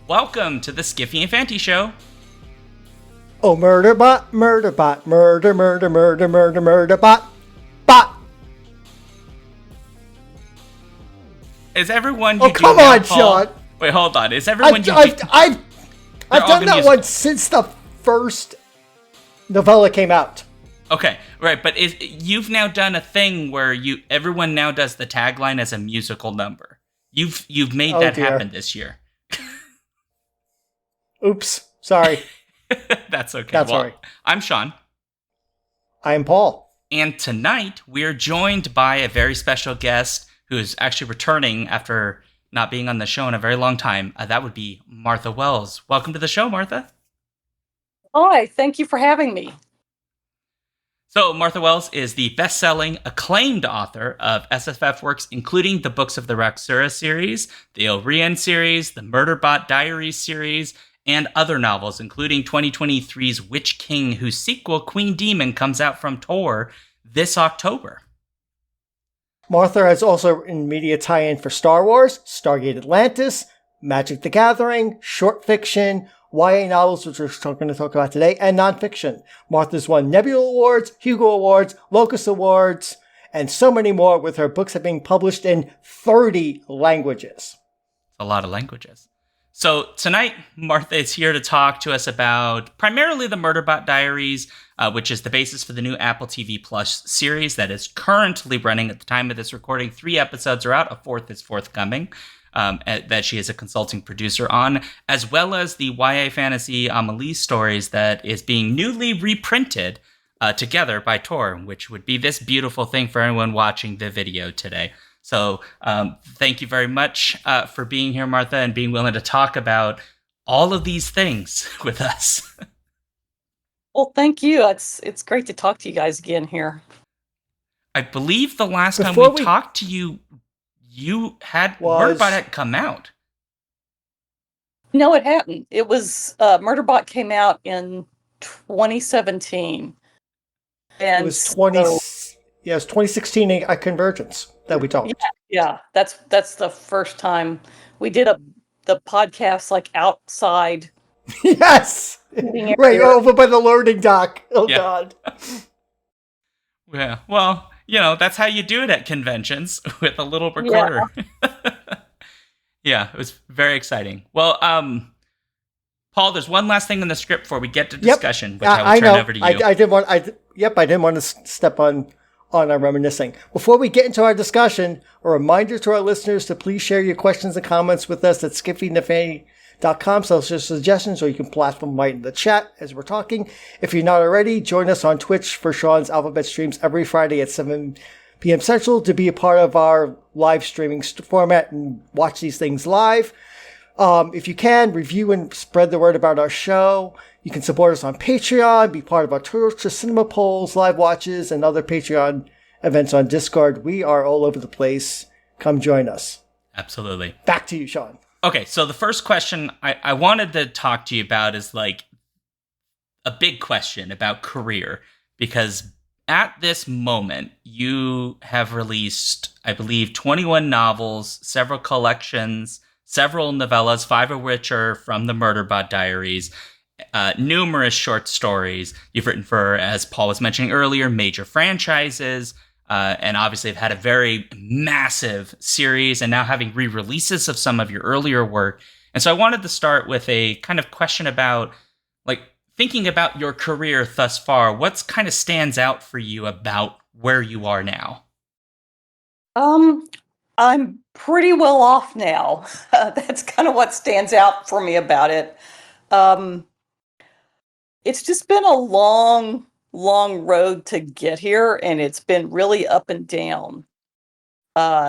Welcome to the Skiffy and Fanty Show. Oh, Murderbot, Murderbot, murder, murder, murder, murder, Murderbot, bot. Is everyone? Oh, come on, Shaun. Wait, hold on. Is everyone? I've done that one since the first novella came out. Okay, right, but you've now done a thing where everyone now does the tagline as a musical number. You've made that happen this year. Oops, sorry. That's okay. That's all right. I'm Shaun. I'm Paul. And tonight, we're joined by a very special guest who is actually returning after not being on the show in a very long time. That would be Martha Wells. Welcome to the show, Martha. Hi, thank you for having me. So, Martha Wells is the best-selling, acclaimed author of SFF works, including the books of the Raksura series, the Orion series, the Murderbot Diaries series, and other novels, including 2023's Witch King, whose sequel, Queen Demon, comes out from Tor this October. Martha has also written media tie-in for Star Wars, Stargate Atlantis, Magic the Gathering, short fiction, YA novels, which we're going to talk about today, and nonfiction. Martha's won Nebula Awards, Hugo Awards, Locus Awards, and so many more, with her books being published in 30 languages. A lot of languages. So tonight, Martha is here to talk to us about primarily the Murderbot Diaries, which is the basis for the new Apple TV Plus series that is currently running at the time of this recording. 3 episodes are out. A 4th is forthcoming. That she is a consulting producer on, as well as the YA fantasy Emilie stories that is being newly reprinted together by Tor, which would be this beautiful thing for anyone watching the video today. So thank you very much for being here, Martha, and being willing to talk about all of these things with us. Well, thank you. It's great to talk to you guys again here. I believe the last time we talked to you, you had Murderbot had come out. No, it hadn't. It was Murderbot came out in 2017. And it was 2016 at Convergence that we talked. Yeah, that's the first time we did the podcast like outside. Yes, right over by the loading dock. Oh yeah. God. Yeah, well, you know, that's how you do it at conventions with a little recorder. Yeah, it was very exciting. Well, Paul, there's one last thing in the script before we get to discussion, which I will turn over to you. I didn't want to step on our reminiscing. Before we get into our discussion, a reminder to our listeners to please share your questions and comments with us at skiffyandfanty.com. So suggestions, or you can blast them right in the chat as we're talking. If you're not already, join us on Twitch for Shaun's Alphabet streams every Friday at 7 p.m. Central to be a part of our live streaming format and watch these things live. If you can, review and spread the word about our show. You can support us on Patreon, be part of our Twitch cinema polls, live watches, and other Patreon events on Discord. We are all over the place. Come join us. Absolutely. Back to you, Shaun. Okay, so the first question I wanted to talk to you about is like a big question about career, because at this moment you have released, I believe, 21 novels, several collections, several novellas, 5 of which are from the Murderbot Diaries, numerous short stories. You've written for, as Paul was mentioning earlier, major franchises, and obviously have had a very massive series and now having re-releases of some of your earlier work. And so I wanted to start with a kind of question about, like, thinking about your career thus far. What's kind of stands out for you about where you are now? I'm pretty well off now. That's kind of what stands out for me about it. It's just been a long road to get here, and it's been really up and down.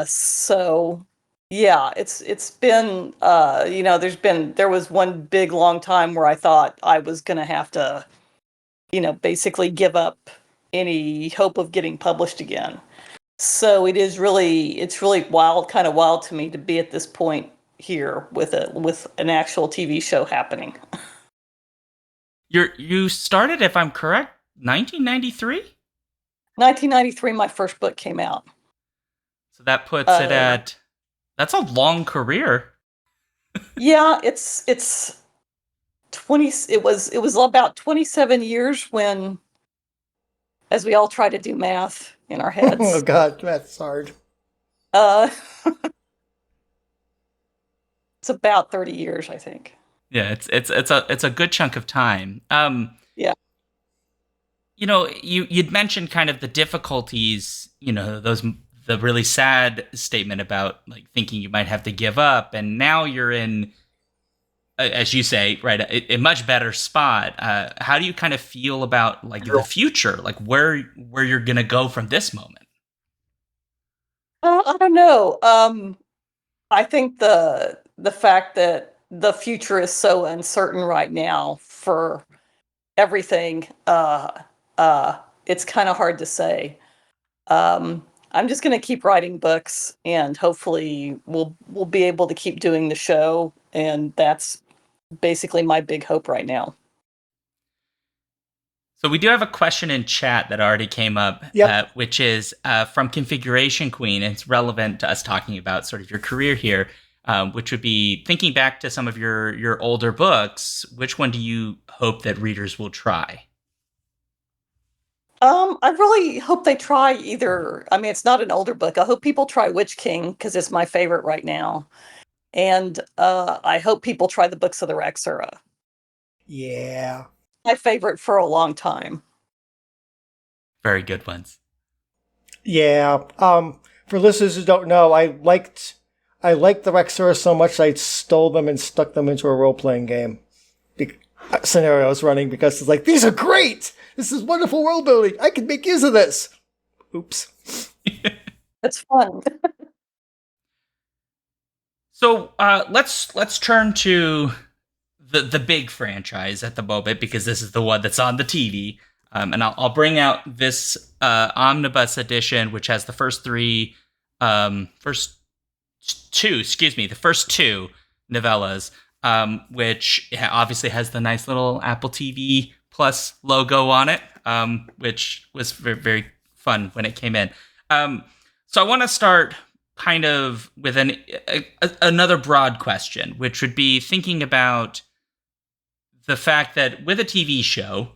So yeah, it's been, there was one big long time where I thought I was going to have to, basically give up any hope of getting published again. So it's really wild to me to be at this point here with an actual TV show happening. You started, if I'm correct, 1993? 1993, my first book came out. So that puts it at... That's a long career. Yeah, it's 20. It was about 27 years when, as we all try to do math in our Oh heads. God, that's hard. Uh, it's about 30 years, I think. Yeah, it's a good chunk of time. Yeah. You'd mentioned kind of the difficulties, the really sad statement about like thinking you might have to give up, and now you're in, as you say, right, a much better spot. How do you kind of feel about like the future, like where you're gonna go from this moment? I don't know. I think the fact that the future is so uncertain right now for everything, it's kind of hard to say. I'm just going to keep writing books, and hopefully we'll be able to keep doing the show, and that's basically my big hope right now. So we do have a question in chat that already came up, Yep. which is from Configuration Queen. And it's relevant to us talking about sort of your career here, which would be thinking back to some of your older books. Which one do you hope that readers will try? I really hope they try either. I mean, it's not an older book. I hope people try Witch King because it's my favorite right now, and I hope people try the books of the Raksura. Yeah. My favorite for a long time. Very good ones. Yeah. For listeners who don't know, I liked the Raksura so much I stole them and stuck them into a role playing game scenario I was running because it's like, these are great. This is wonderful world building. I can make use of this. Oops. It's fun. So let's turn to the big franchise at the moment, because this is the one that's on the TV. And I'll bring out this omnibus edition, which has the first two novellas, which obviously has the nice little Apple TV Plus logo on it, which was very, very fun when it came in. So I want to start kind of with another broad question, which would be thinking about the fact that with a TV show,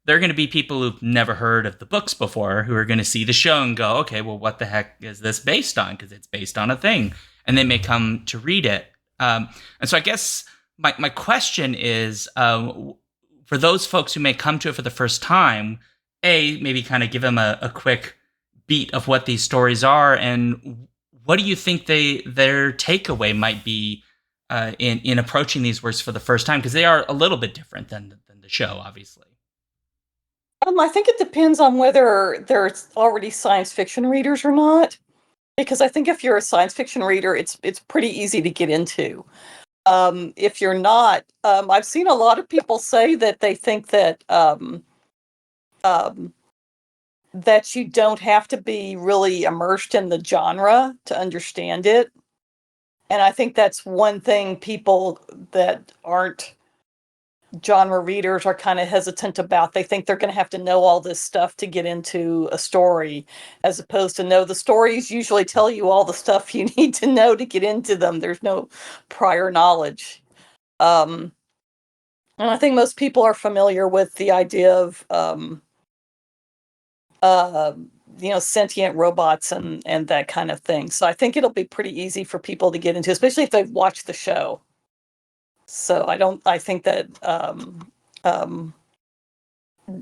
there are going to be people who've never heard of the books before who are going to see the show and go, okay, well, what the heck is this based on? Because it's based on a thing. And they may come to read it. And so I guess my question is, for those folks who may come to it for the first time, maybe kind of give them a quick beat of what these stories are, and what do you think their takeaway might be in approaching these works for the first time? Because they are a little bit different than the show, obviously. I think it depends on whether there's already science fiction readers or not. Because I think if you're a science fiction reader, it's pretty easy to get into. If you're not, I've seen a lot of people say that they think that that you don't have to be really immersed in the genre to understand it. And I think that's one thing people that aren't genre readers are kind of hesitant about. They think they're going to have to know all this stuff to get into a story, as opposed to no, the stories usually tell you all the stuff you need to know to get into them. There's no prior knowledge. And I think most people are familiar with the idea of, uh, sentient robots and that kind of thing. So I think it'll be pretty easy for people to get into, especially if they've watched the show. So I think that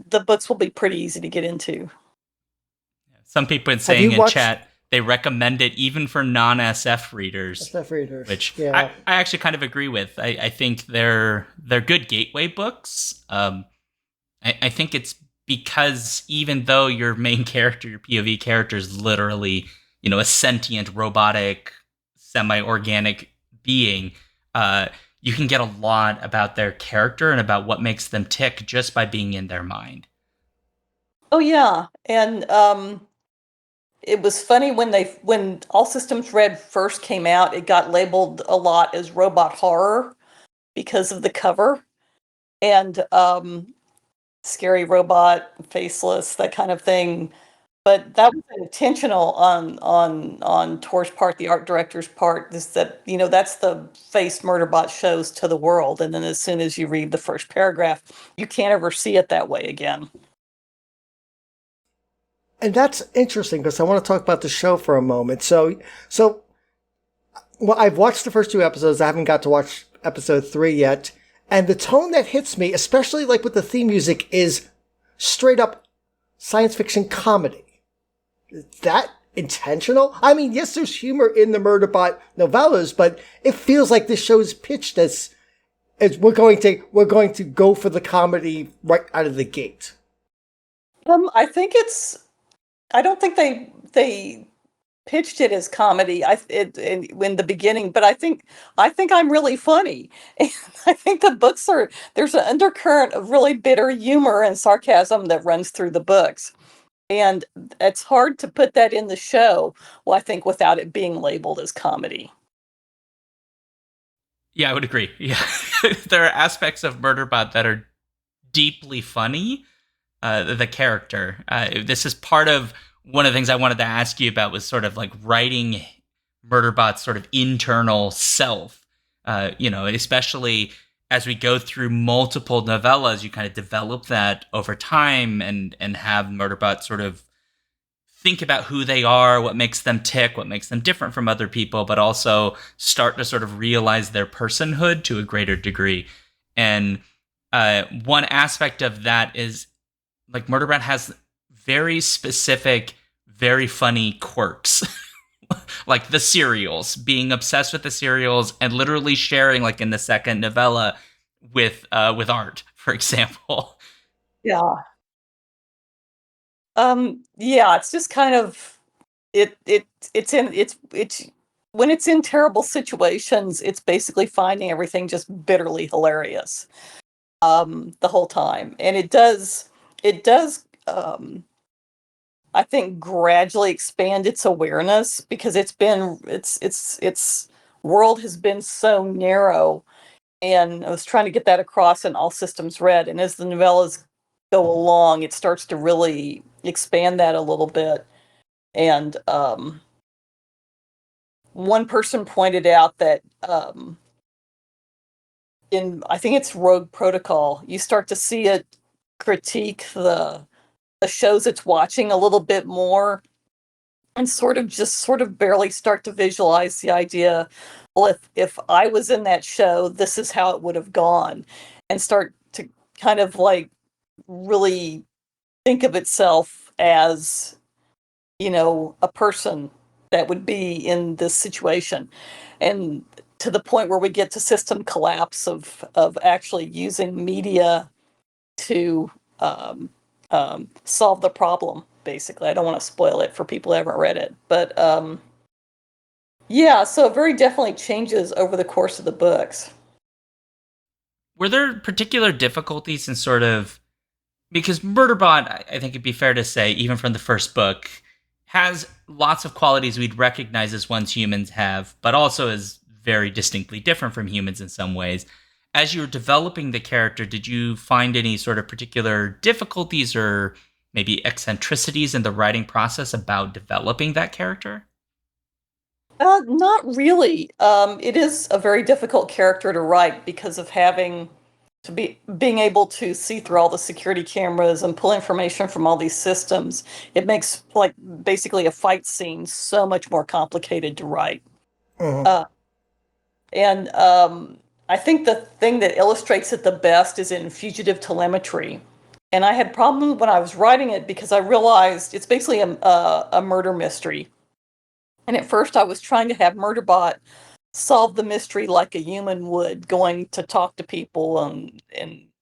the books will be pretty easy to get into. Some people are saying in chat they recommend it even for non-SF readers. SF readers, which yeah. I actually kind of agree with. I think they're good gateway books. I think it's because even though your main character, your POV character, is literally a sentient, robotic, semi-organic being, you can get a lot about their character and about what makes them tick just by being in their mind. Oh yeah, and it was funny when All Systems Red first came out, it got labeled a lot as robot horror because of the cover and scary robot, faceless, that kind of thing. But that was intentional on Tor's part, the art director's part, is that, that's the face Murderbot shows to the world, and then as soon as you read the first paragraph, you can't ever see it that way again. And that's interesting because I want to talk about the show for a moment. So, well, I've watched the first 2 episodes. I haven't got to watch episode 3 yet. And the tone that hits me, especially like with the theme music, is straight up science fiction comedy. Is that intentional? I mean, yes, there's humor in the Murderbot novellas, but it feels like this show is pitched as we're going to go for the comedy right out of the gate. I think I don't think they pitched it as comedy in the beginning, but I think I'm really funny. And I think the books there's an undercurrent of really bitter humor and sarcasm that runs through the books. And it's hard to put that in the show, well, I think, without it being labeled as comedy. Yeah, I would agree. Yeah. There are aspects of Murderbot that are deeply funny. The character. This is part of one of the things I wanted to ask you about, was sort of like writing Murderbot's sort of internal self. Especially as we go through multiple novellas, you kind of develop that over time and have Murderbot sort of think about who they are, what makes them tick, what makes them different from other people, but also start to sort of realize their personhood to a greater degree. And one aspect of that is, like, Murderbot has very specific, very funny quirks. Like the cereals, being obsessed with the cereals and literally sharing, like in the second novella, with art, for example. Yeah. Yeah, it's just kind of it's when it's in terrible situations, it's basically finding everything just bitterly hilarious. The whole time. And it does I think gradually expand its awareness, because its world has been so narrow, and I was trying to get that across in All Systems Red, and as the novellas go along, it starts to really expand that a little bit. And one person pointed out that in, I think it's Rogue Protocol, you start to see it critique the shows it's watching a little bit more, and sort of barely start to visualize the idea, well, if I was in that show, this is how it would have gone, and start to kind of like really think of itself as, a person that would be in this situation. And to the point where we get to system collapse of actually using media to solve the problem. Basically, I don't want to spoil it for people who haven't read it, but yeah. So it very definitely changes over the course of the books. Were there particular difficulties in sort of, because Murderbot, I think it'd be fair to say, even from the first book, has lots of qualities we'd recognize as ones humans have, but also is very distinctly different from humans in some ways. As you were developing the character, did you find any sort of particular difficulties or maybe eccentricities in the writing process about developing that character? Not really. It is a very difficult character to write because of being able to see through all the security cameras and pull information from all these systems. It makes, like, basically a fight scene so much more complicated to write. Mhm. And I think the thing that illustrates it the best is in Fugitive Telemetry. And I had problems when I was writing it because I realized it's basically a murder mystery. And at first I was trying to have Murderbot solve the mystery like a human would, going to talk to people and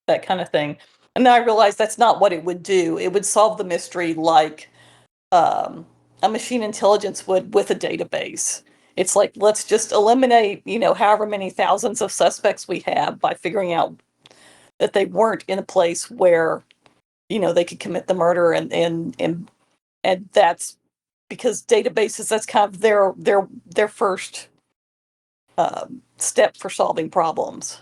that kind of thing. And then I realized that's not what it would do. It would solve the mystery like a machine intelligence would with a database. It's like, let's just eliminate, however many thousands of suspects we have by figuring out that they weren't in a place where, they could commit the murder, and that's because databases, that's kind of their first step for solving problems.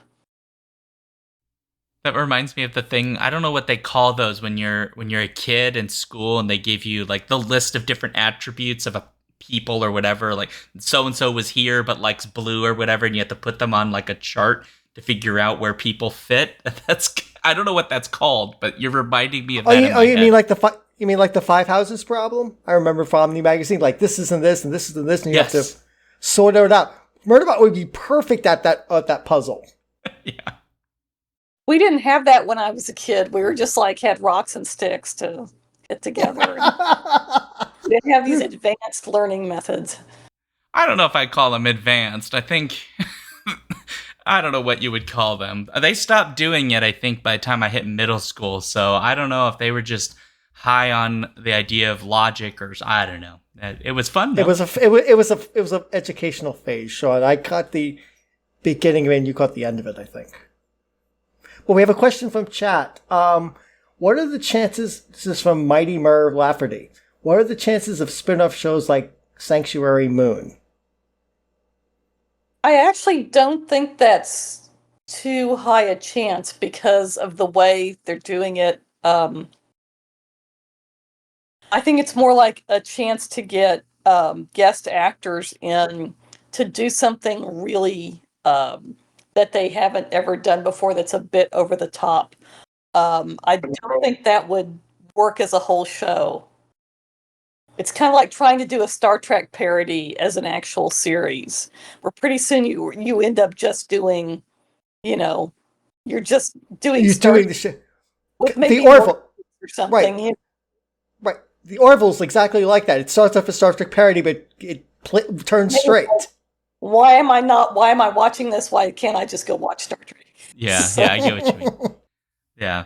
That reminds me of the thing. I don't know what they call those when you're a kid in school and they give you like the list of different attributes of a people or whatever. Like so and so was here but likes blue or whatever, and you have to put them on like a chart to figure out where people fit. That's I don't know what that's called, but you're reminding me of that. You mean like the five houses problem? I remember from Omni magazine, like this isn't this and this isn't this, and you have to sort it out. Murderbot would be perfect at that puzzle. Yeah. We didn't have that when I was a kid. We were just like had rocks and sticks to get together. We didn't have these advanced learning methods. I don't know if I'd call them advanced. I think I don't know what you would call them. They stopped doing it, I think, by the time I hit middle school. So I don't know if they were just high on the idea of logic or I don't know. It was fun though. It was a educational phase, Shaun. I caught the beginning of it and you caught the end of it, I think. Well, we have a question from chat. What are the chances, this is from Mighty Mur Lafferty, what are the chances of spin-off shows like Sanctuary Moon? I actually don't think that's too high a chance because of the way they're doing it. I think it's more like a chance to get guest actors in to do something really that they haven't ever done before that's a bit over the top. I don't think that would work as a whole show. It's kind of like trying to do a Star Trek parody as an actual series, where pretty soon you end up just doing, you're just doing the shit. The Orville or something. Right. Right. The Orville's exactly like that. It starts off as Star Trek parody, but it turns straight. Why am I watching this? Why can't I just go watch Star Trek? Yeah, I get what you mean. Yeah.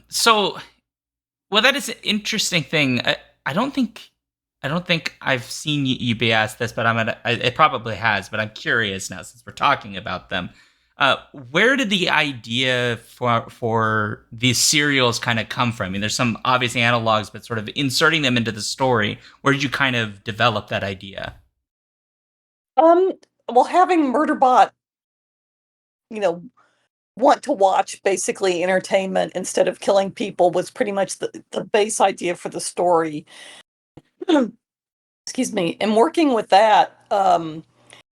So, well, that is an interesting thing. I don't think I've seen you be asked this, but it probably has, but I'm curious now since we're talking about them. Where did the idea for these serials kind of come from? I mean, there's some obvious analogs, but sort of inserting them into the story. Where did you kind of develop that idea? Well, having Murderbot, want to watch basically entertainment instead of killing people was pretty much the base idea for the story. Excuse me. And working with that,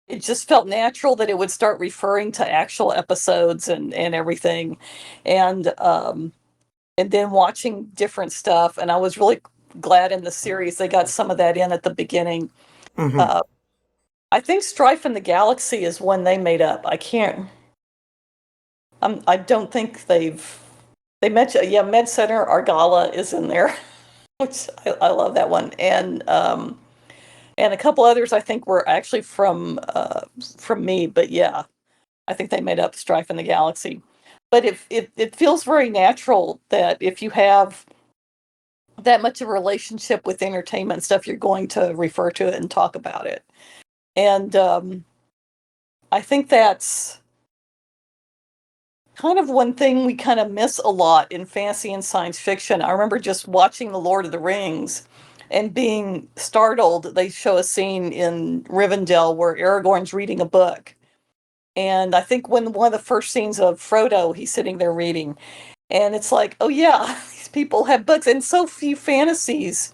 it just felt natural that it would start referring to actual episodes and everything. And then watching different stuff. And I was really glad in the series they got some of that in at the beginning. Mm-hmm. I think Strife in the Galaxy is one they made up. I don't think they mentioned, Med Center Argala is in there, which I love that one. And a couple others I think were actually from me, but yeah, I think they made up Strife in the Galaxy. But it feels very natural that if you have that much of a relationship with entertainment stuff, you're going to refer to it and talk about it. And I think that's kind of one thing we kind of miss a lot in fantasy and science fiction. I remember just watching The Lord of the Rings and being startled. They show a scene in Rivendell where Aragorn's reading a book. And I think when one of the first scenes of Frodo, he's sitting there reading. And it's like, oh yeah, these people have books. And so few fantasies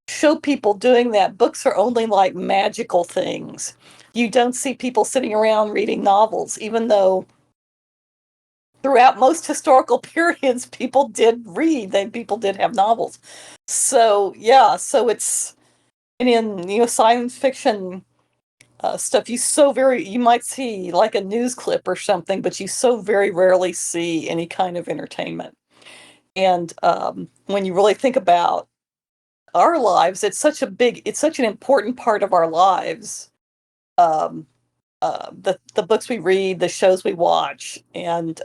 show people doing that. Books are only like magical things. You don't see people sitting around reading novels, even though throughout most historical periods, people did read. People did have novels. So yeah, so it's, and in science fiction stuff, you might see like a news clip or something, but you so very rarely see any kind of entertainment. And when you really think about our lives, it's such an important part of our lives. The books we read, the shows we watch, and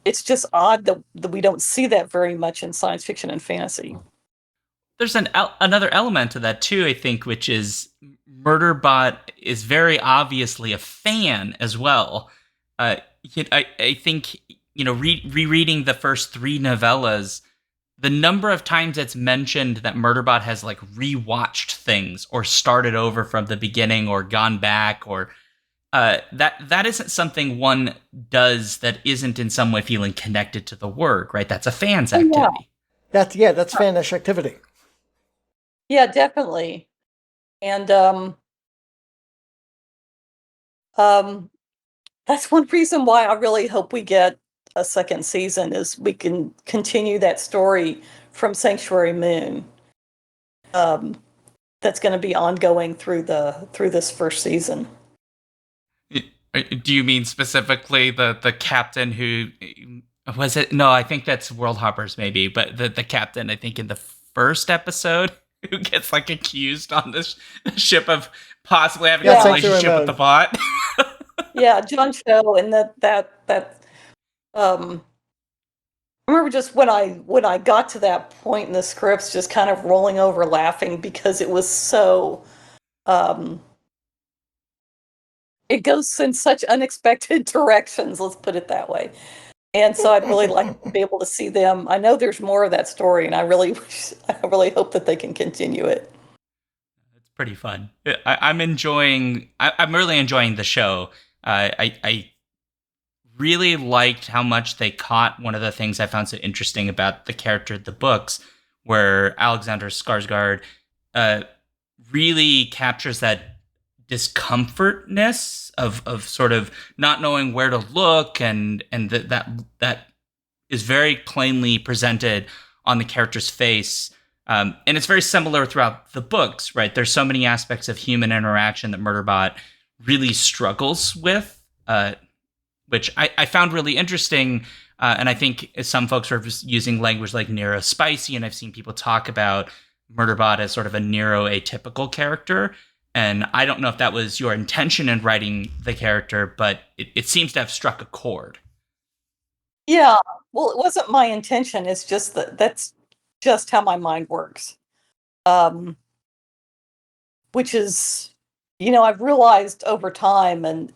it's just odd that we don't see that very much in science fiction and fantasy. There's another element to that too, I think, which is Murderbot is very obviously a fan as well. I think rereading the first 3 novellas, the number of times it's mentioned that Murderbot has like rewatched things or started over from the beginning or gone back, or that isn't something one does that isn't in some way feeling connected to the work, right? That's a fan's activity. That's fanish activity. Yeah, definitely. And that's one reason why I really hope we get a second season, is we can continue that story from Sanctuary Moon. That's going to be ongoing through this first season. Do you mean specifically the captain who was it? No, I think that's World Hoppers maybe, but the captain, I think in the first episode, who gets like accused on this ship of possibly having a relationship with the bot. Yeah, John Cho, and that I remember just when I got to that point in the scripts, just kind of rolling over laughing, because it was so it goes in such unexpected directions, let's put it that way. And so I'd really like to be able to see them. I know there's more of that story, and I really hope that they can continue it. It's pretty fun. I'm really enjoying the show. I really liked how much they caught one of the things I found so interesting about the character of the books, where Alexander Skarsgård really captures that discomfortness of sort of not knowing where to look, and that is very plainly presented on the character's face. And it's very similar throughout the books, right? There's so many aspects of human interaction that Murderbot really struggles with, which I found really interesting. And I think some folks are using language like neurospicy, and I've seen people talk about Murderbot as sort of a neuroatypical character. And I don't know if that was your intention in writing the character, but it seems to have struck a chord. Yeah, well, it wasn't my intention. It's just that's just how my mind works. Which is, I've realized over time, and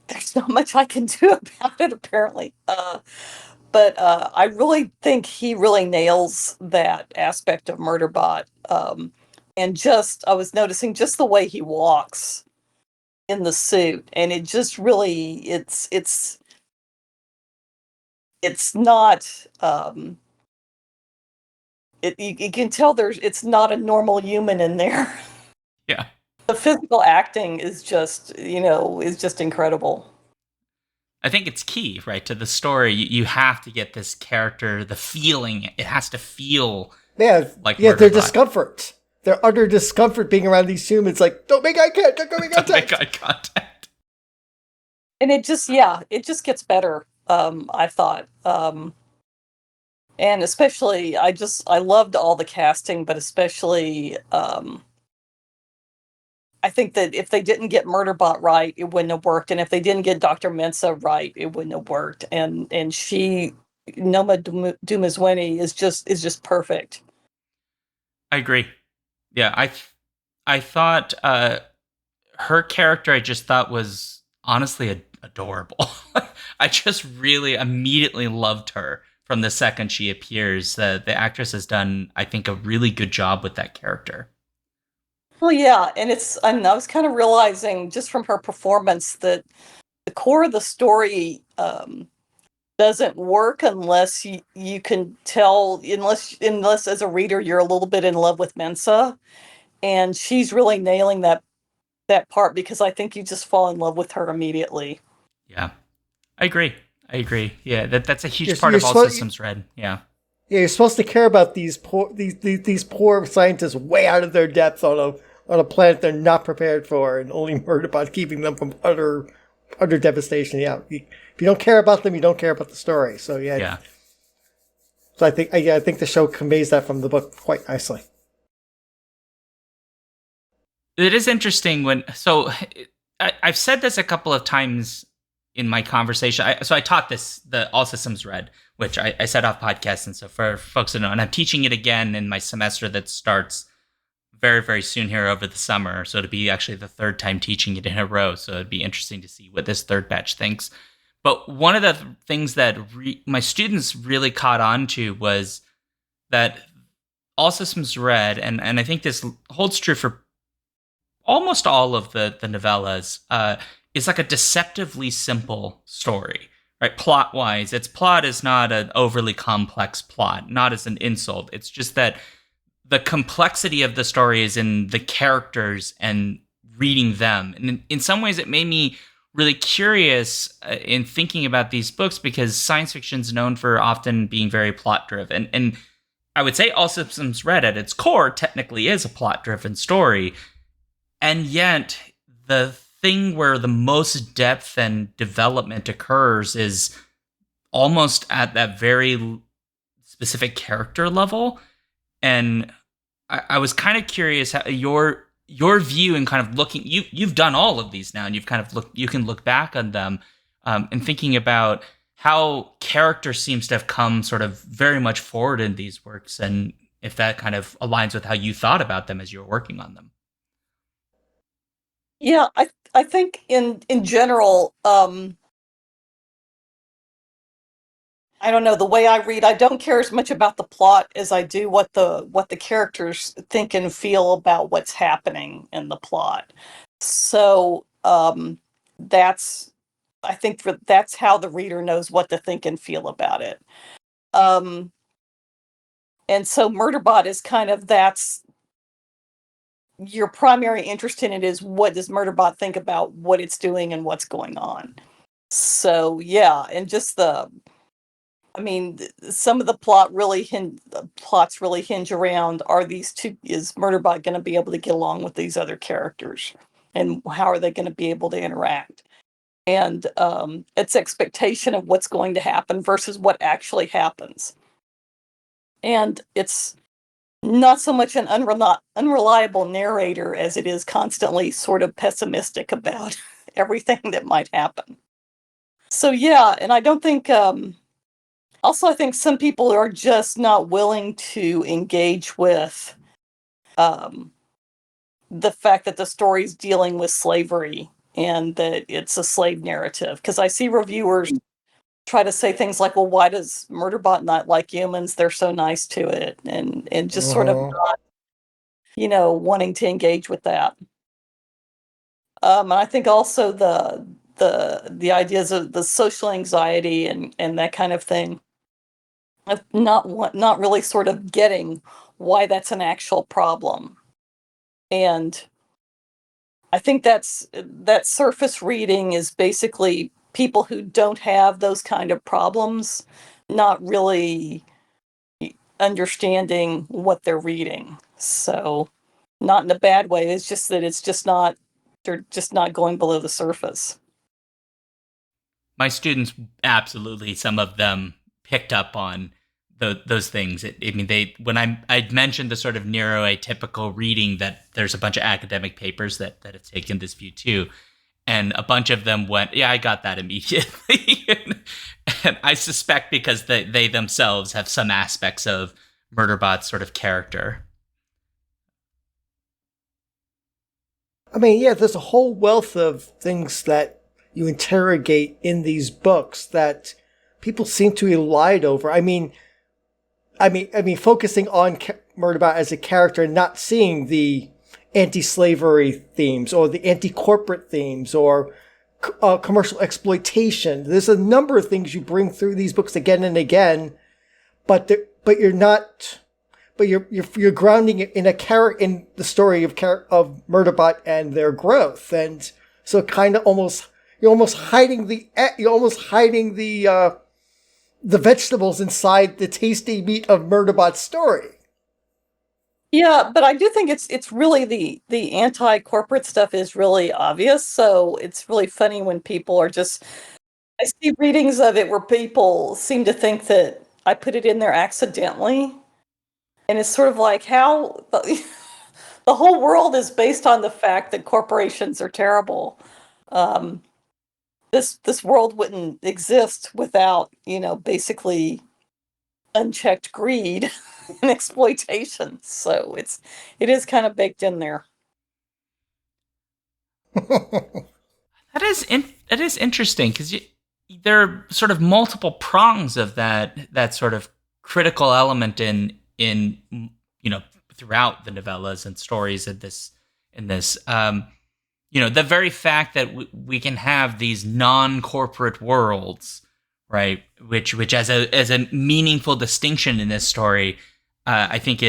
there's not much I can do about it, apparently. But I really think he really nails that aspect of Murderbot. And I was noticing just the way he walks in the suit, and it just really, it's not, you can tell it's not a normal human in there. Yeah. The physical acting is just incredible. I think it's key, right, to the story. You have to get this character, the feeling. It has to feel like Murderbot. Their discomfort. Their utter discomfort being around these humans. Like, don't make eye contact, don't make eye contact. And it just gets better, I thought. And especially, I loved all the casting, but especially, I think that if they didn't get Murderbot right, it wouldn't have worked. And if they didn't get Dr. Mensa right, it wouldn't have worked. And she, Noma Dumezweni, is just perfect. I agree. Yeah, I thought her character, I just thought was honestly adorable. I just really immediately loved her from the second she appears. The actress has done, I think, a really good job with that character. Well, yeah, and I was kind of realizing just from her performance that the core of the story doesn't work unless you can tell, unless as a reader you're a little bit in love with Mensa, and she's really nailing that part, because I think you just fall in love with her immediately. Yeah, I agree. Yeah, that's a huge part of All Systems Red. Yeah. Yeah, you're supposed to care about these poor scientists way out of their depth on a planet they're not prepared for, and only Murderbot keeping them from utter devastation. Yeah, if you don't care about them, you don't care about the story. So yeah. So I think the show conveys that from the book quite nicely. It is interesting I've said this a couple of times in my conversation. I taught the All Systems Red, which I said off podcast, and so for folks to know, and I'm teaching it again in my semester that starts very, very soon here over the summer. So it'll be actually the third time teaching it in a row. So it'd be interesting to see what this third batch thinks. But one of the things that my students really caught on to was that All Systems Red, and I think this holds true for almost all of the novellas is like a deceptively simple story, right? Plot wise, its plot is not an overly complex plot, not as an insult. It's just that the complexity of the story is in the characters and reading them. And in some ways, it made me really curious in thinking about these books, because science fiction is known for often being very plot driven. And I would say All Systems Red at its core technically is a plot driven story. And yet, the thing where the most depth and development occurs is almost at that very specific character level. And I was kind of curious how your view and kind of looking. You've done all of these now, and you can look back on them and thinking about how character seems to have come sort of very much forward in these works, and if that kind of aligns with how you thought about them as you were working on them. Yeah, I think in general, I don't know, the way I read, I don't care as much about the plot as I do what the characters think and feel about what's happening in the plot. So that's I think that's how the reader knows what to think and feel about it. Um, and so Murderbot is kind of that's your primary interest in it is what does Murderbot think about what it's doing and what's going on. So yeah, and just some of the plots really hinge around is Murderbot going to be able to get along with these other characters, and how are they going to be able to interact, and its expectation of what's going to happen versus what actually happens. And it's not so much an unreliable narrator as it is constantly sort of pessimistic about everything that might happen. So yeah, and I don't think also I think some people are just not willing to engage with the fact that the story's dealing with slavery and that it's a slave narrative, because I see reviewers try to say things like, well, why does Murderbot not like humans? They're so nice to it, and just sort of not, wanting to engage with that. And I think also the ideas of the social anxiety and that kind of thing, of not really sort of getting why that's an actual problem. And I think that surface reading is basically people who don't have those kind of problems not really understanding what they're reading. So, not in a bad way. It's just that they're just not going below the surface. My students, absolutely, some of them picked up on those things. When I mentioned the sort of neuroatypical reading, that there's a bunch of academic papers that have taken this view too, and a bunch of them went, yeah, I got that immediately. And I suspect because they themselves have some aspects of Murderbot's sort of character. I mean, yeah, there's a whole wealth of things that you interrogate in these books that people seem to elide over. I mean, focusing on Murderbot as a character and not seeing the anti-slavery themes or the anti-corporate themes or commercial exploitation. There's a number of things you bring through these books again and again, but you're not. But you're grounding it in in the story of Murderbot and their growth, and so kind of you're almost hiding the vegetables inside the tasty meat of Murderbot's story. Yeah, but I do think it's really the anti-corporate stuff is really obvious. So it's really funny when people are just. I see readings of it where people seem to think that I put it in there accidentally. And it's sort of like how the whole world is based on the fact that corporations are terrible. This world wouldn't exist without, basically unchecked greed and exploitation. So it is kind of baked in there. That is interesting, because there are sort of multiple prongs of that sort of critical element in throughout the novellas and stories in in this. The very fact that we can have these non-corporate worlds, right? Which as a meaningful distinction in this story, I think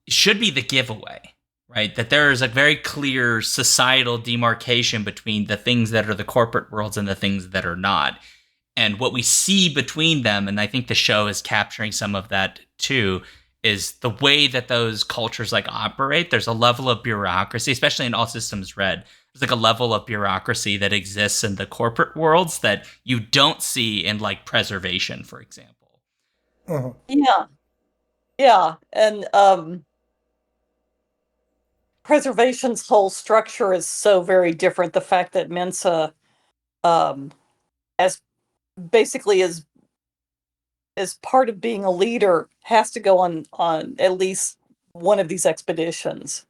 should be the giveaway, right? That there is a very clear societal demarcation between the things that are the corporate worlds and the things that are not. And what we see between them, and I think the show is capturing some of that too, is the way that those cultures operate. There's a level of bureaucracy, especially in All Systems Red. There's a level of bureaucracy that exists in the corporate worlds that you don't see in preservation, for example. Uh-huh. Yeah. And preservation's whole structure is so very different. The fact that Mensa, as basically as part of being a leader, has to go on at least one of these expeditions,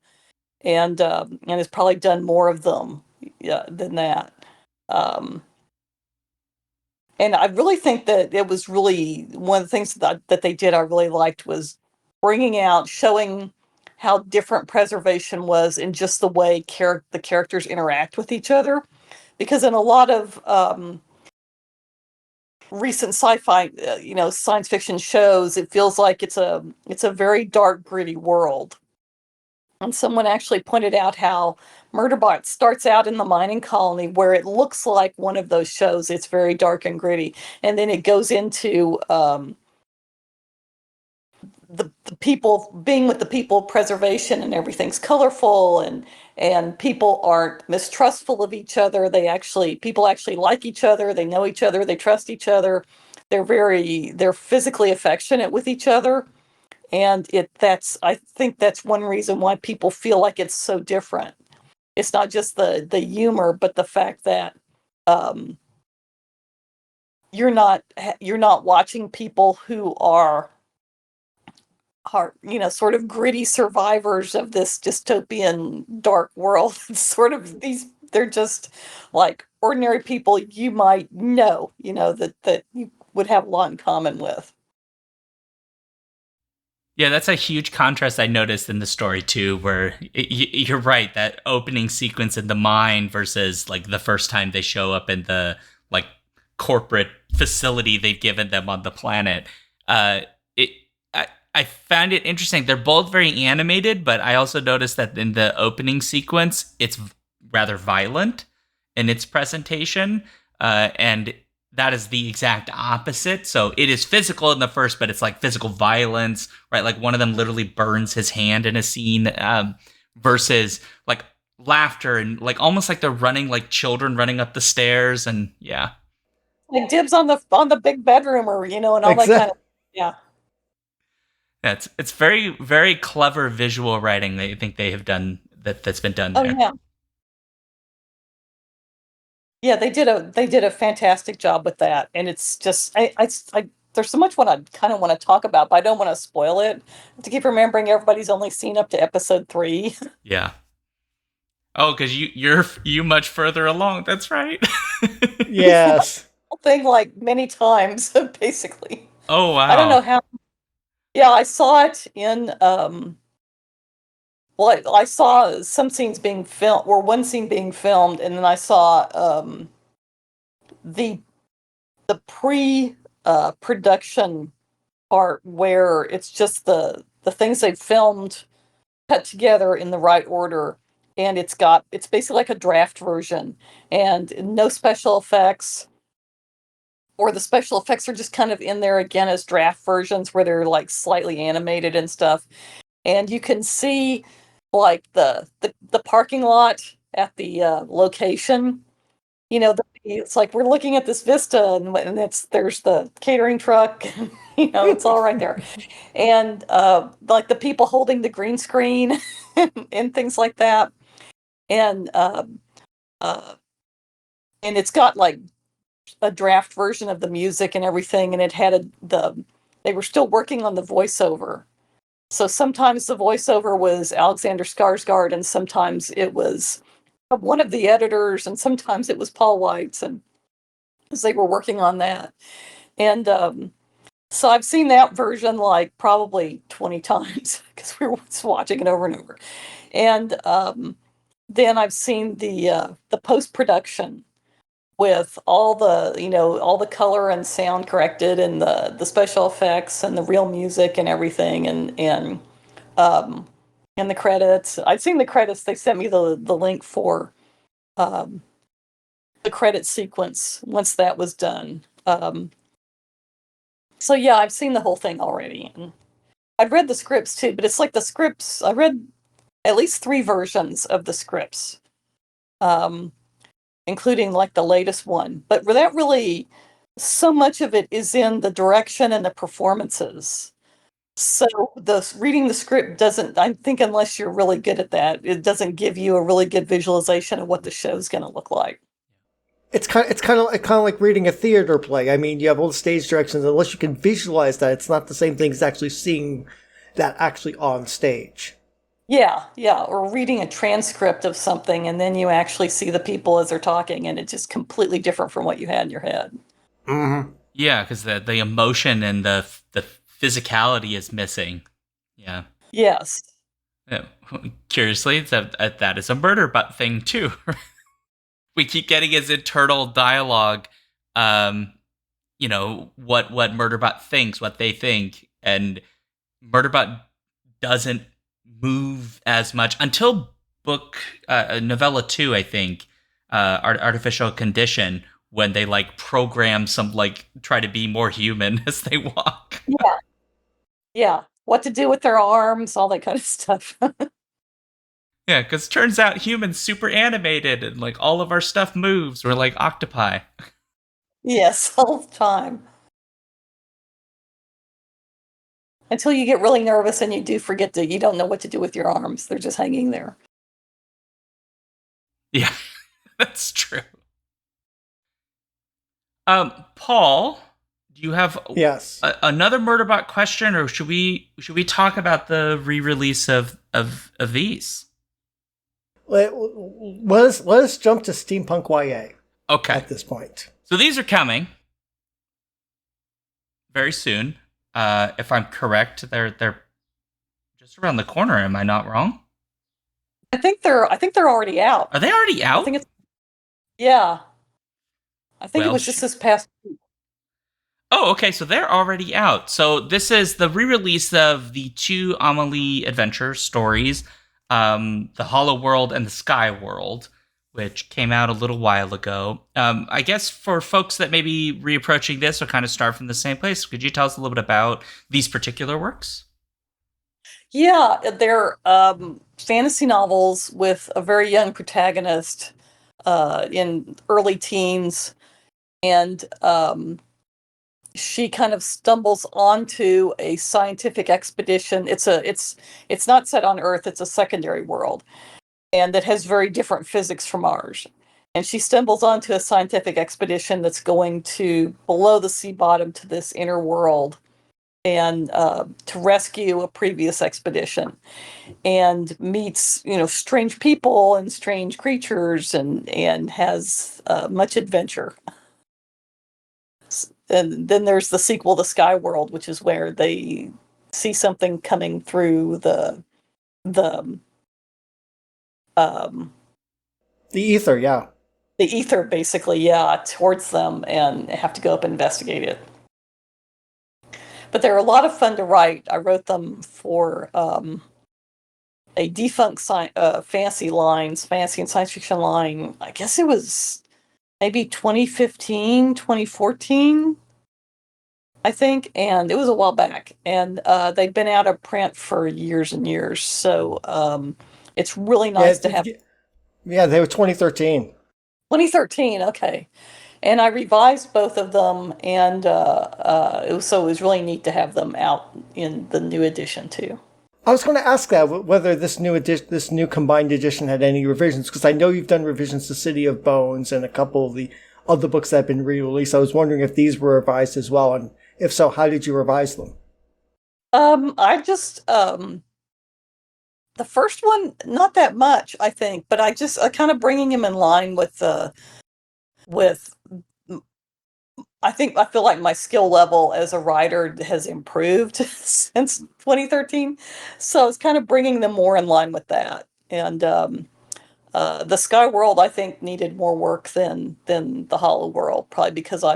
and has probably done more of them than that. And I really think that it was really one of the things that they did I really liked was bringing out, showing how different preservation was in just the way the characters interact with each other. Because in a lot of recent sci-fi, science fiction shows, it feels like it's a very dark, gritty world. And someone actually pointed out how Murderbot starts out in the mining colony where it looks like one of those shows. It's very dark and gritty. And then it goes into the people, being with the people, preservation, and everything's colorful, and people aren't mistrustful of each other. People actually like each other. They know each other. They trust each other. They're physically affectionate with each other. And I think that's one reason why people feel like it's so different. It's not just the humor, but the fact that you're not watching people who are sort of gritty survivors of this dystopian dark world. Sort of they're just like ordinary people you might know, that you would have a lot in common with. Yeah, that's a huge contrast I noticed in the story too, where you're right, that opening sequence in the mine versus the first time they show up in the corporate facility they've given them on the planet. I found it interesting. They're both very animated, but I also noticed that in the opening sequence, it's rather violent in its presentation, and that is the exact opposite. So it is physical in the first, but it's physical violence, right? One of them literally burns his hand in a scene, versus laughter and almost they're running like children running up the stairs, and yeah. Dibs on the big bedroom, or and all that kind of, yeah. Yeah, it's very, very clever visual writing. I think they have done that's been done there. Oh yeah. Yeah, they did a fantastic job with that, and it's just there's so much what I kind of want to talk about, but I don't want to spoil it. I have to keep remembering everybody's only seen up to episode 3. Yeah. Oh, because you much further along. That's right. Yes. Thing many times, basically. Oh wow. I don't know how. Yeah, I saw it in well, I saw some scenes being filmed, or one scene being filmed, and then I saw the pre-production part where it's just the things they filmed cut together in the right order, and it's basically like a draft version, and no special effects, or the special effects are just kind of in there again as draft versions where they're slightly animated and stuff, and you can see the parking lot at the location. It's we're looking at this vista, and there's the catering truck. It's all right there, and the people holding the green screen and things like that, and it's got a draft version of the music and everything, and it had they were still working on the voiceover. So sometimes the voiceover was Alexander Skarsgård, and sometimes it was one of the editors, and sometimes it was Paul Weitz, and as they were working on that. And So I've seen that version like probably 20 times because we were watching it over and over. And then I've seen the post-production with all the color and sound corrected and the special effects and the real music and everything um and the credits. I've seen the credits. They sent me the link for um the credit sequence once that was done. So yeah, I've seen the whole thing already. And I've read the scripts too, but it's like the scripts, I read at least 3 versions of the scripts. Um Including like the latest one. But that really, so much of it is in the direction and the performances. So reading the script doesn't, I think, unless you're really good at that, it doesn't give you a really good visualization of what the show's going to look like. It's kind of like reading a theater play. I mean, you have all the stage directions. Unless you can visualize that, it's not the same thing as actually seeing that actually on stage. Yeah, yeah, or reading a transcript of something and then you actually see the people as they're talking and it's just completely different from what you had in your head. Mm-hmm. Yeah, because the emotion and the physicality is missing. Yeah. Yes. Yeah. Curiously, that is a Murderbot thing too. We keep getting his internal dialogue. What Murderbot thinks, what they think, and Murderbot doesn't move as much until book novella 2, I think, artificial condition, when they like program some, like, try to be more human as they walk. Yeah, what to do with their arms, all that kind of stuff. Yeah, because turns out humans super animated and like all of our stuff moves. We're like octopi. Yes, all the time. Until you get really nervous and you don't know what to do with your arms. They're just hanging there. Yeah, that's true. Paul, do you have Yes. Another Murderbot question, or should we talk about the re-release of these? Let us jump to steampunk YA. Okay. At this point, So these are coming very soon. If I'm correct, they're just around the corner. Am I not wrong? I think they're already out. Are they already out? I think yeah. I think Well, it was just this past week. Oh, okay. So they're already out. So this is the re-release of the 2 Emilie adventure stories, the Hollow World and the Sky World, which came out a little while ago. I guess for folks that may be reapproaching this or kind of start from the same place, could you tell us a little bit about these particular works? Yeah, they're fantasy novels with a very young protagonist in early teens, and she kind of stumbles onto a scientific expedition. It's not set on Earth, it's a secondary world, and that has very different physics from ours. And she stumbles onto a scientific expedition that's going to below the sea bottom to this inner world and to rescue a previous expedition, and meets strange people and strange creatures and has much adventure. And then there's the sequel, The Sky World, which is where they see something coming through the ether, yeah. The ether, basically, yeah, towards them, and have to go up and investigate it. But they're a lot of fun to write. I wrote them for a defunct fantasy and science fiction line. I guess it was maybe 2015, 2014, I think, and it was a while back. And they've been out of print for years and years, so it's really nice to have. Yeah, they were 2013. 2013, okay. And I revised both of them, and it was really neat to have them out in the new edition too. I was going to ask that whether this new combined edition had any revisions, because I know you've done revisions to City of Bones and a couple of the other books that have been re-released. I was wondering if these were revised as well, and if so, how did you revise them? I just the first one, not that much, I think, but I kind of bringing him in line with I feel like my skill level as a writer has improved since 2013. So it's kind of bringing them more in line with that. And the Sky World, I think, needed more work than the Hollow World, probably because I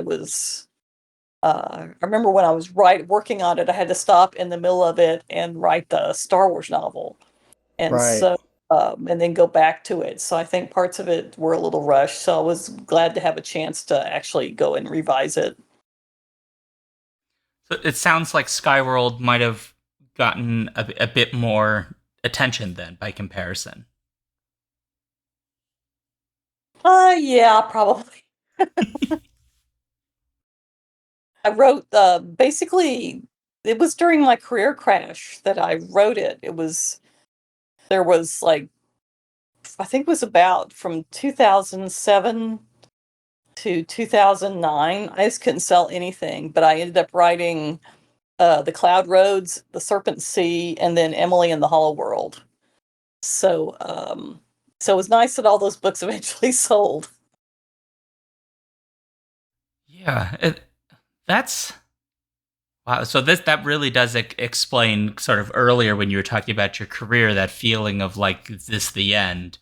remember when I was working on it, I had to stop in the middle of it and write the Star Wars novel. And Right. so, and then go back to it. So I think parts of it were a little rushed. So I was glad to have a chance to actually go and revise it. So it sounds like Skyworld might have gotten a bit more attention then by comparison. Yeah, probably. I wrote, basically, it was during my career crash that I wrote it. There was like, I think it was about from 2007 to 2009. I just couldn't sell anything, but I ended up writing The Cloud Roads, The Serpent Sea, and then Emilie and the Hollow World. So, so it was nice that all those books eventually sold. Yeah, that's wow. So that really does explain sort of earlier when you were talking about your career, that feeling of like, is this the end?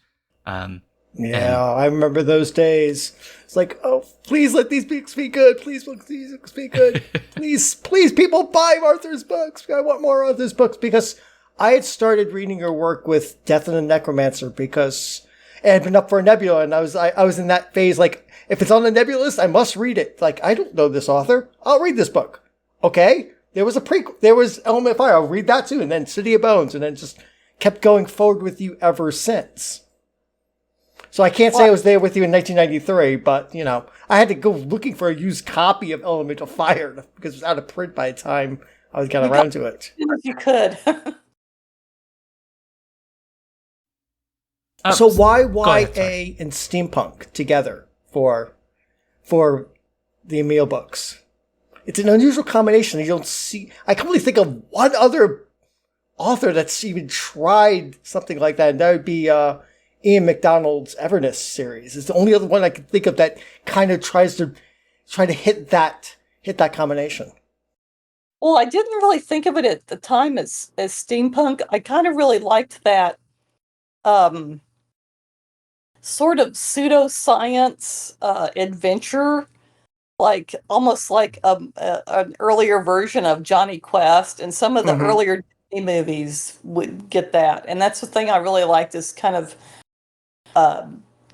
Yeah, I remember those days. It's like, oh, please let these books be good. Please let these books be good. Please, please, people buy Arthur's books. I want more Arthur's books, because I had started reading her work with Death and the Necromancer because it had been up for a Nebula, and I was in that phase, like, if it's on the Nebula list, I must read it. Like, I don't know this author. I'll read this book. Okay? There was a prequel. There was Element of Fire. I'll read that too. And then City of Bones. And then just kept going forward with you ever since. So I can't say I was there with you in 1993, but, you know, I had to go looking for a used copy of Element of Fire because it was out of print by the time I got around to it. If you could. So why ahead, and steampunk together for the Emilie books? It's an unusual combination. You don't see. I can't really think of one other author that's even tried something like that, and that would be Ian McDonald's Everness series. It's the only other one I can think of that kind of tries to hit that combination. Well, I didn't really think of it at the time as steampunk. I kind of really liked that sort of pseudoscience adventure, like almost like an earlier version of Johnny Quest, and some of the earlier Disney movies would get that. And that's the thing I really liked, is kind of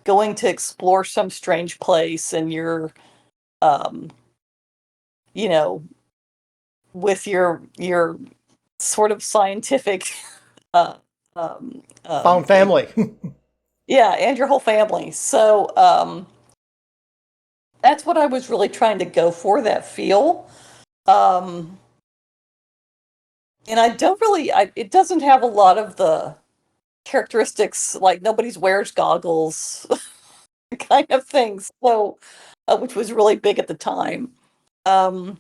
going to explore some strange place, and you're, you know, with your sort of scientific Found family. yeah, and your whole family. So that's what I was really trying to go for, that feel. And I don't really, it doesn't have a lot of the characteristics, like nobody's wears goggles kind of things. So, which was really big at the time. So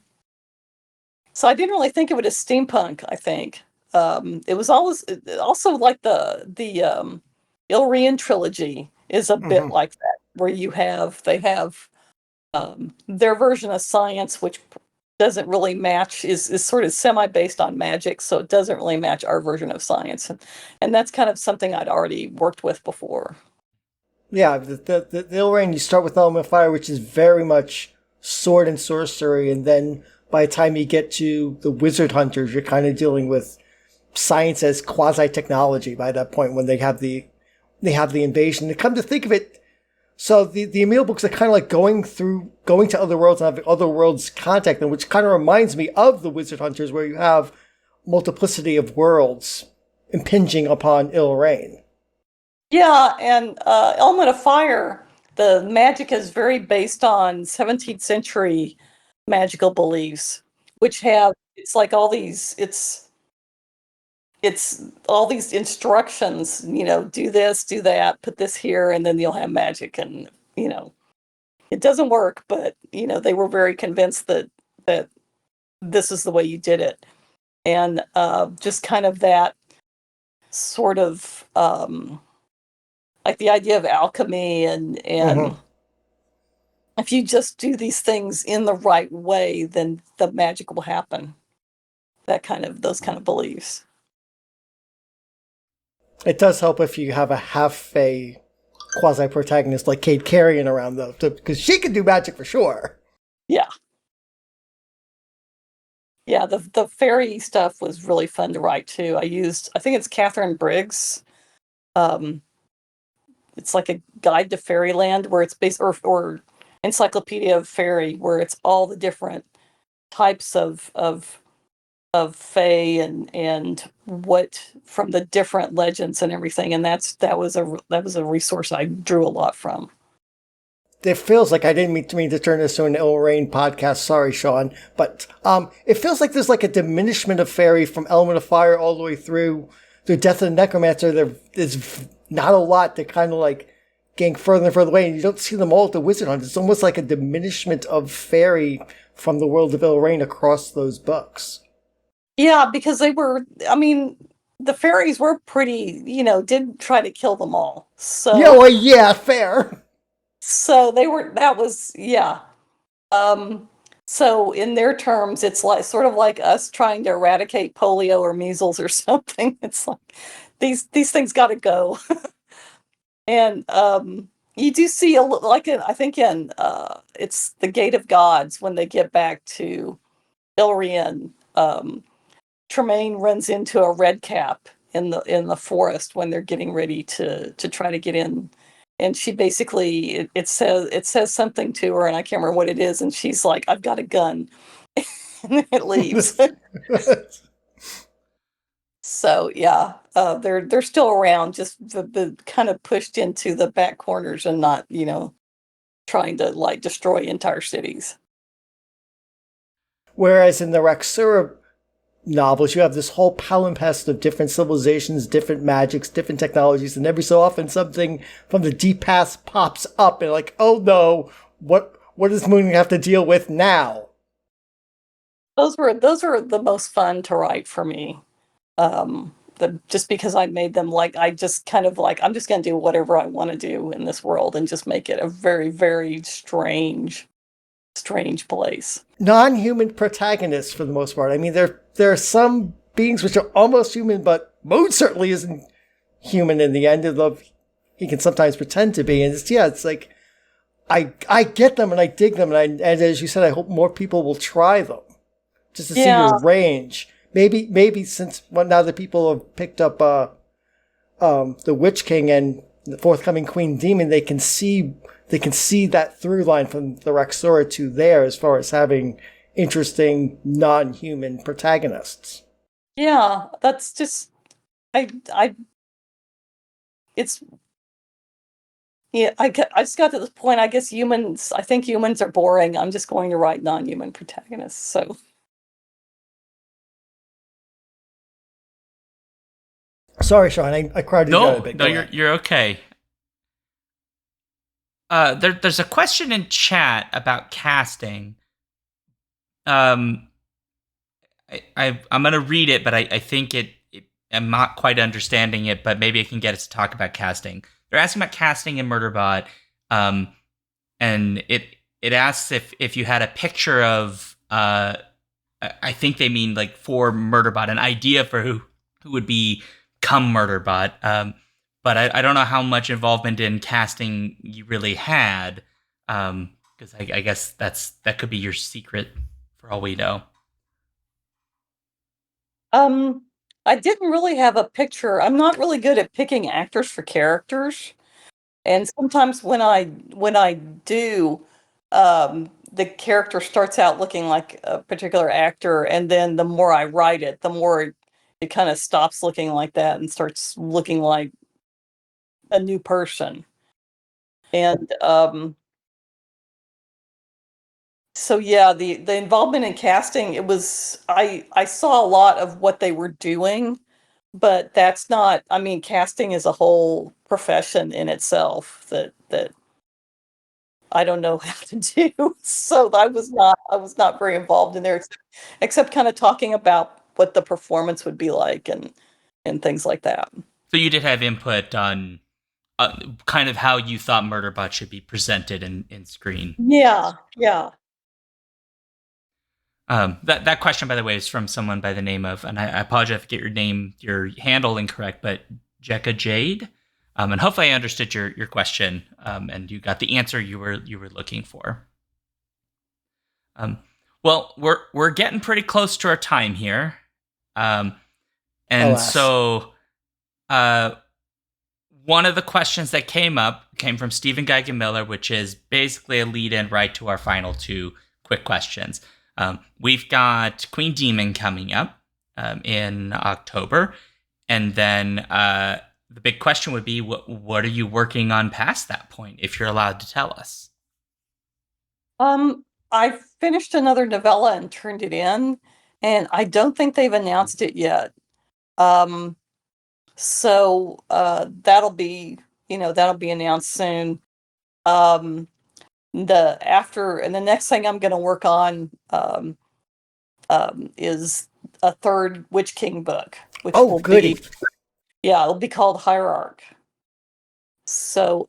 I didn't really think of it as steampunk, I think. It was always also like the Illyrian trilogy is a bit like that, where they have their version of science, which doesn't really match, is sort of semi based on magic, so it doesn't really match our version of science, and that's kind of something I'd already worked with before. Yeah, the Illyrian, you start with Element of Fire, which is very much sword and sorcery, and then by the time you get to the Wizard Hunters, you're kind of dealing with science as quasi-technology by that point, when they have the invasion. To come to think of it, so the Emilie books are kind of like going to other worlds and having other worlds contact them, which kind of reminds me of the Wizard Hunters, where you have multiplicity of worlds impinging upon Illyrian. Yeah, and Element of Fire, the magic is very based on 17th century magical beliefs, which have, it's like all these, it's all these instructions, do this, do that, put this here, and then you'll have magic. And, it doesn't work, but, they were very convinced that this is the way you did it. And just kind of that sort of, like the idea of alchemy and if you just do these things in the right way, then the magic will happen. Those kind of beliefs. It does help if you have a half-fae quasi-protagonist like Kate Carrion around, though, because she can do magic for sure. Yeah. Yeah, the fairy stuff was really fun to write, too. I think it's Catherine Briggs. It's like a guide to fairyland where it's based, or encyclopedia of fairy, where it's all the different types of fae and what from the different legends and everything, and that was a resource I drew a lot from. It feels like, I didn't mean to turn this to an ill rain podcast. Sorry, Shaun, but it feels like there's like a diminishment of fairy from Element of Fire all the way through Death of the Necromancer. There's not a lot that kind of like getting further and further away, and you don't see them all at the Wizard Hunt. It's almost like a diminishment of fairy from the world of Ilrain across those books. Yeah, because the fairies were pretty, did try to kill them all. So yeah, well, yeah, fair. So yeah. So in their terms, it's like sort of like us trying to eradicate polio or measles or something. It's like these things got to go. And you do see I think in it's the Gate of Gods when they get back to Ilrian. Tremaine runs into a red cap in the forest when they're getting ready to try to get in, and she basically it says something to her, and I can't remember what it is, and she's like, "I've got a gun," and then it leaves. So yeah, they're still around, just the kind of pushed into the back corners and not trying to like destroy entire cities. Whereas in the Raksura novels, you have this whole palimpsest of different civilizations, different magics, different technologies, and every so often something from the deep past pops up, and like, oh no, what does Moon have to deal with now? Those were the most fun to write for me. Just because I made them like, I just kind of like, I'm just going to do whatever I want to do in this world and just make it a very, very strange place. Non-human protagonists for the most part. I mean, there are some beings which are almost human, but Moon certainly isn't human in the end. He can sometimes pretend to be, and it's like I get them and I dig them, and as you said, I hope more people will try them just to see your range. Maybe since now that people have picked up the Witch King and the forthcoming Queen Demon, they can see that through line from the Raksura to there as far as having interesting non-human protagonists. Yeah, that's just it's yeah, I just got to this point. I think humans are boring. I'm just going to write non-human protagonists. So sorry, Shaun, I cried you a bit. No, you're okay. There's a question in chat about casting. I'm gonna read it, but I think I'm not quite understanding it. But maybe I can get us to talk about casting. They're asking about casting in Murderbot, and it asks if you had a picture of. I think they mean like for Murderbot, an idea for who would become Murderbot. But I don't know how much involvement in casting you really had, because I guess that could be your secret for all we know. I didn't really have a picture. I'm not really good at picking actors for characters, and sometimes when I do, the character starts out looking like a particular actor, and then the more I write it, the more it kind of stops looking like that and starts looking like a new person. And so yeah, the involvement in casting, I saw a lot of what they were doing, but that's not, casting is a whole profession in itself that I don't know how to do. So I was not very involved in there, except kind of talking about what the performance would be like and things like that. So you did have input on kind of how you thought Murderbot should be presented in screen. Yeah. That question, by the way, is from someone by the name of, and I apologize if I get your handle incorrect, but Jekka Jade. And hopefully I understood your question, and you got the answer you were looking for. Well, we're getting pretty close to our time here, and Alas. so one of the questions that came from Stephen Geigen Miller, which is basically a lead-in right to our final two quick questions. We've got Queen Demon coming up in October, and then the big question would be, what are you working on past that point, if you're allowed to tell us? I finished another novella and turned it in, and I don't think they've announced it yet. So that'll be announced soon. The next thing I'm going to work on is a third Witch King book, which will goody. it'll be called Hierarch. So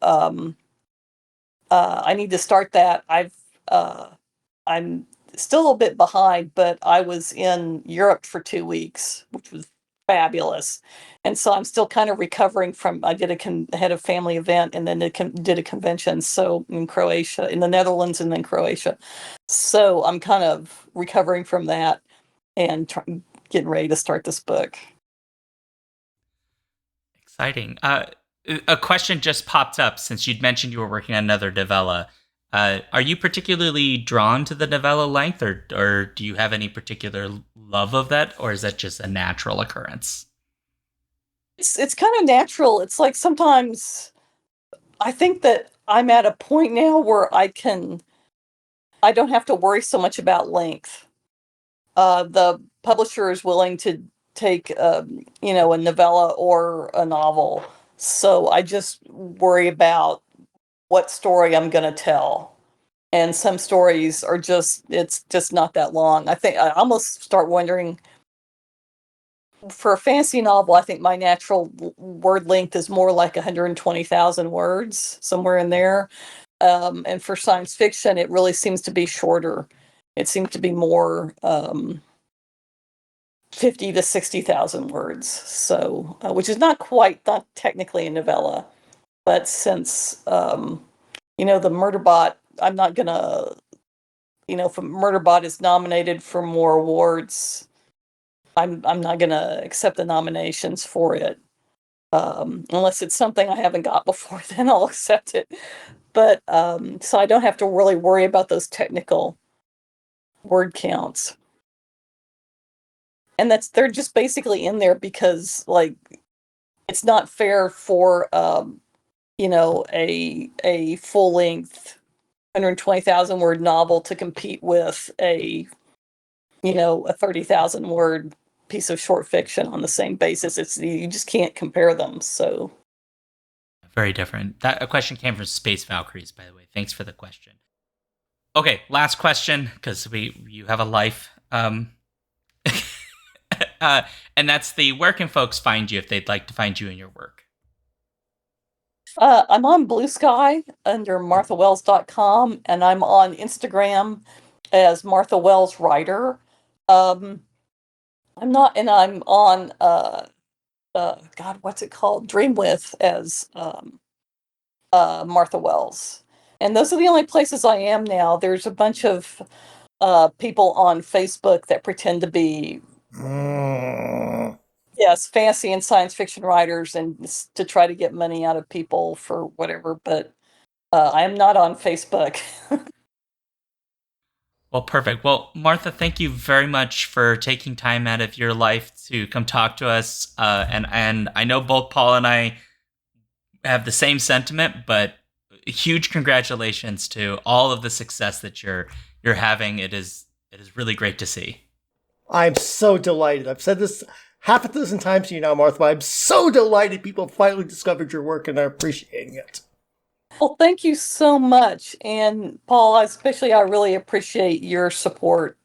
I need to start that. I'm still a little bit behind, but I was in Europe for 2 weeks, which was fabulous. And so I'm still kind of recovering from, I did had a family event and then did a convention. So in Croatia, in the Netherlands, and then Croatia. So I'm kind of recovering from that and getting ready to start this book. Exciting. A question just popped up since you'd mentioned you were working on another novella. Are you particularly drawn to the novella length, or do you have any particular love of that, or is that just a natural occurrence? It's kind of natural. It's like sometimes I think that I'm at a point now where I don't have to worry so much about length. The publisher is willing to take a novella or a novel, so I just worry about what story I'm going to tell. And some stories are it's just not that long. I think I almost start wondering, for a fantasy novel, I think my natural word length is more like 120,000 words, somewhere in there. And for science fiction, it really seems to be shorter. It seems to be more 50 to 60,000 words. So, which is not technically a novella, but since the Murderbot, I'm not gonna, if a Murderbot is nominated for more awards, I'm not gonna accept the nominations for it, unless it's something I haven't got before. Then I'll accept it. But so I don't have to really worry about those technical word counts, and they're just basically in there because, like, it's not fair for a full length 120,000 word novel to compete with a 30,000 word piece of short fiction on the same basis. You just can't compare them. So very different. A question came from Space Valkyries, by the way. Thanks for the question. Okay, last question, because you have a life. And that's where can folks find you if they'd like to find you in your work? I'm on Blue Sky under marthawells.com, and I'm on Instagram as Martha Wells Writer. I'm on God, what's it called? Dreamwith as Martha Wells. And those are the only places I am now. There's a bunch of people on Facebook that pretend to be yes, fantasy and science fiction writers, and to try to get money out of people for whatever, but I am not on Facebook. Well, perfect. Well, Martha, thank you very much for taking time out of your life to come talk to us. And I know both Paul and I have the same sentiment, but huge congratulations to all of the success that you're having. It is really great to see. I'm so delighted. I've said this half a dozen times to you now, Martha. I'm so delighted people finally discovered your work and are appreciating it. Well, thank you so much. And Paul, especially, I really appreciate your support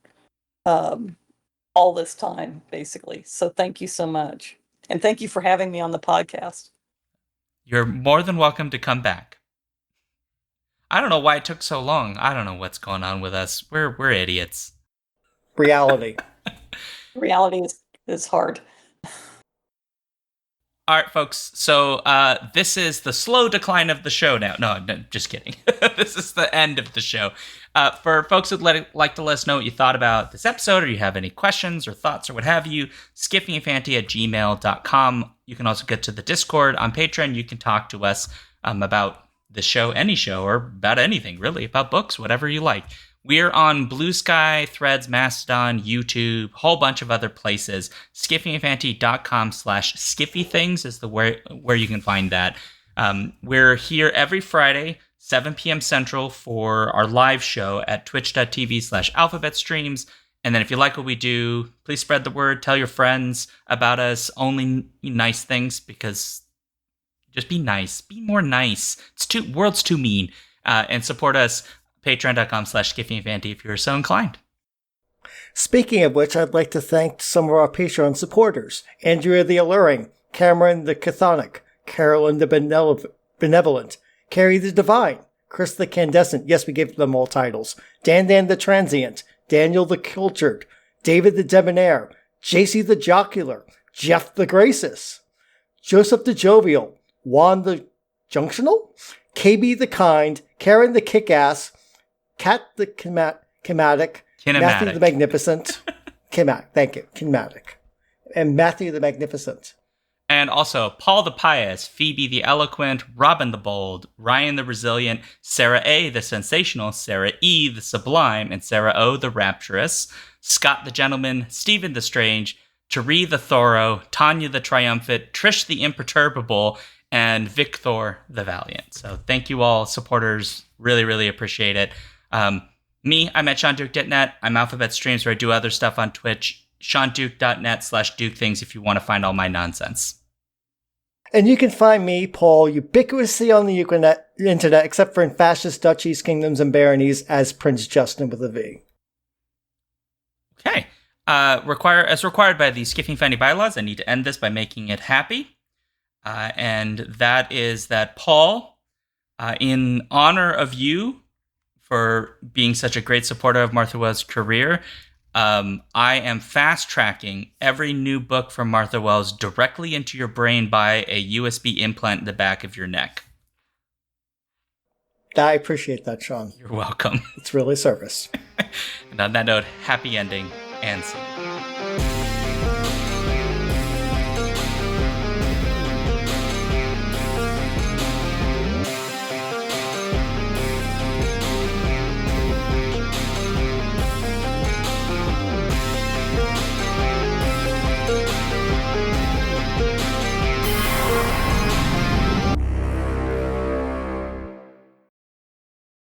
all this time, basically. So thank you so much. And thank you for having me on the podcast. you're more than welcome to come back. I don't know why it took so long. I don't know what's going on with us. We're idiots. Reality. Reality is hard. All right, folks. So this is the slow decline of the show now. No, just kidding. This is the end of the show. For folks who'd like to let us know what you thought about this episode, or you have any questions or thoughts or what have you, skiffyandfanty@gmail.com. You can also get to the Discord on Patreon. You can talk to us about the show, any show, or about anything, really, about books, whatever you like. We're on Blue Sky, Threads, Mastodon, YouTube, a whole bunch of other places. skiffyandfanty.com/skiffythings is the where you can find that. We're here every Friday, 7 p.m. Central, for our live show at twitch.tv/alphabetstreams. And then if you like what we do, please spread the word. Tell your friends about us. Only nice things, because just be nice. Be more nice. World's too mean. And support us. Patreon.com/skiffyandfanty if you're so inclined. Speaking of which, I'd like to thank some of our Patreon supporters. Andrea the Alluring, Cameron the Chthonic, Carolyn the Benevolent, Carrie the Divine, Chris the Candescent, yes, we gave them all titles, Dan the Transient, Daniel the Cultured, David the Debonair, JC the Jocular, Jeff the Gracious, Joseph the Jovial, Juan the Junctional, KB the Kind, Karen the Kickass, Kat the Kinematic, Matthew the Magnificent, thank you, Kinematic, and Matthew the Magnificent. And also Paul the Pious, Phoebe the Eloquent, Robin the Bold, Ryan the Resilient, Sarah A. the Sensational, Sarah E. the Sublime, and Sarah O. the Rapturous, Scott the Gentleman, Stephen the Strange, Tari the Thorough, Tanya the Triumphant, Trish the Imperturbable, and Victor the Valiant. So thank you all, supporters. Really, really appreciate it. I'm at SeanDuke.net. I'm Alphabet Streams, where I do other stuff on Twitch. SeanDuke.net/DukeThings if you want to find all my nonsense. And you can find me, Paul, ubiquitously on the internet, except for in fascist duchies, kingdoms, and baronies, as Prince Justin with a V. Okay. As required by the Skiffy and Fanny bylaws, I need to end this by making it happy. And that is that, Paul, in honor of you for being such a great supporter of Martha Wells' career, I am fast-tracking every new book from Martha Wells directly into your brain by a USB implant in the back of your neck. I appreciate that, Shaun. You're welcome. It's really service. And on that note, happy ending, and see you.